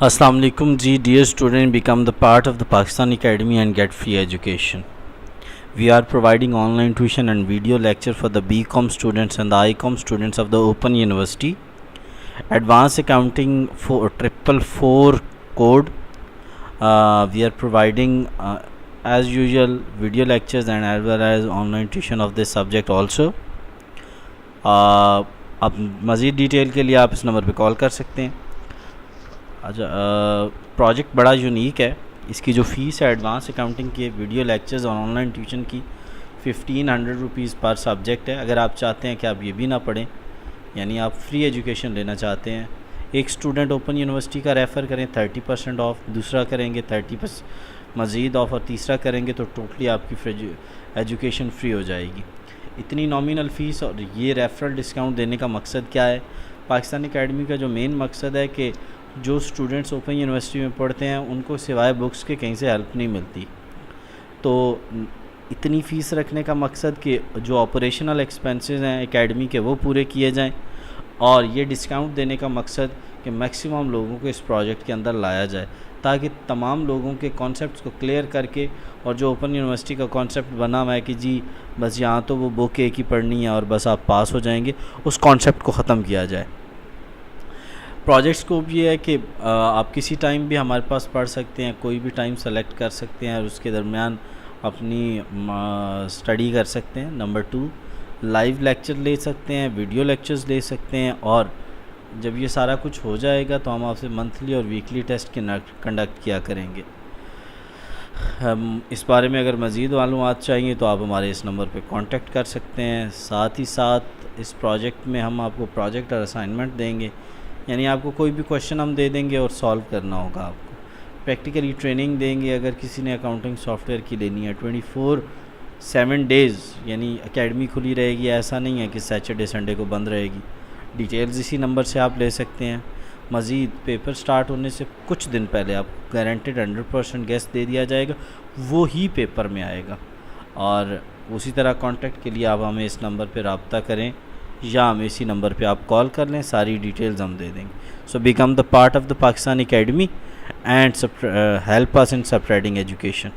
Assalamu alaikum ji, dear student, become the part of the Pakistan Academy and get free education. We are providing online tuition and video lecture for the BCom students and the ICom students of the Open University. Advanced Accounting for 444 code. We are providing as usual video lectures and as well as online tuition of this subject also. آپ مزید detail کے لیے آپ اس number پہ کال کر سکتے ہیں. اچھا، پروجیکٹ بڑا یونیک ہے. اس کی جو فیس ہے ایڈوانس اکاؤنٹنگ کے ویڈیو لیکچرز اور آن لائن ٹیوشن کی 1500 روپیز پر سبجیکٹ ہے. اگر آپ چاہتے ہیں کہ آپ یہ بھی نہ پڑھیں، یعنی آپ فری ایجوکیشن لینا چاہتے ہیں، ایک اسٹوڈنٹ اوپن یونیورسٹی کا ریفر کریں 30% آف، دوسرا کریں گے 30% مزید آف، اور تیسرا کریں گے تو ٹوٹلی آپ کی ایجوکیشن فری ہو جائے گی. اتنی نامینل فیس اور یہ ریفرل ڈسکاؤنٹ دینے کا مقصد کیا ہے؟ پاکستان اکیڈمی کا جو مین مقصد ہے کہ جو اسٹوڈنٹس اوپن یونیورسٹی میں پڑھتے ہیں ان کو سوائے بکس کے کہیں سے ہیلپ نہیں ملتی. تو اتنی فیس رکھنے کا مقصد کہ جو آپریشنل ایکسپینسز ہیں اکیڈمی کے وہ پورے کیے جائیں، اور یہ ڈسکاؤنٹ دینے کا مقصد کہ میکسیمم لوگوں کو اس پروجیکٹ کے اندر لایا جائے تاکہ تمام لوگوں کے کانسیپٹس کو کلیئر کر کے، اور جو اوپن یونیورسٹی کا کانسیپٹ بنا ہوا ہے کہ جی بس یہاں تو وہ بک ایک ہی پڑھنی ہے اور بس آپ پاس ہو جائیں گے، اس کانسیپٹ کو ختم کیا جائے. پروجیکٹس کو بھی یہ ہے کہ آپ کسی ٹائم بھی ہمارے پاس پڑھ سکتے ہیں، کوئی بھی ٹائم سلیکٹ کر سکتے ہیں اور اس کے درمیان اپنی اسٹڈی کر سکتے ہیں. نمبر 2، لائیو لیکچر لے سکتے ہیں، ویڈیو لیکچرز لے سکتے ہیں، اور جب یہ سارا کچھ ہو جائے گا تو ہم آپ سے منتھلی اور ویکلی ٹیسٹ کنڈکٹ کیا کریں گے. اس بارے میں اگر مزید معلومات چاہیے تو آپ ہمارے اس نمبر پہ کانٹیکٹ کر سکتے ہیں. ساتھ ہی ساتھ اس پروجیکٹ میں ہم آپ کو پروجیکٹ اور اسائنمنٹ دیں گے، یعنی آپ کو کوئی بھی کویشچن ہم دے دیں گے اور سالو کرنا ہوگا. آپ کو پریکٹیکلی ٹریننگ دیں گے اگر کسی نے اکاؤنٹنگ سافٹ ویئر کی لینی ہے. 24/7 ڈیز یعنی اکیڈمی کھلی رہے گی، ایسا نہیں ہے کہ سیٹرڈے سنڈے کو بند رہے گی. ڈیٹیلز اسی نمبر سے آپ لے سکتے ہیں. مزید پیپر سٹارٹ ہونے سے کچھ دن پہلے آپ گارنٹیڈ 100% گیس دے دیا جائے گا، وہی پیپر میں آئے گا. اور اسی طرح کانٹیکٹ کے لیے آپ ہمیں اس نمبر پہ رابطہ کریں یا ہمیں اسی نمبر پہ آپ کال کر لیں، ساری ڈیٹیلز ہم دے دیں گے. So become the part of the Pakistan academy and help us in spreading education.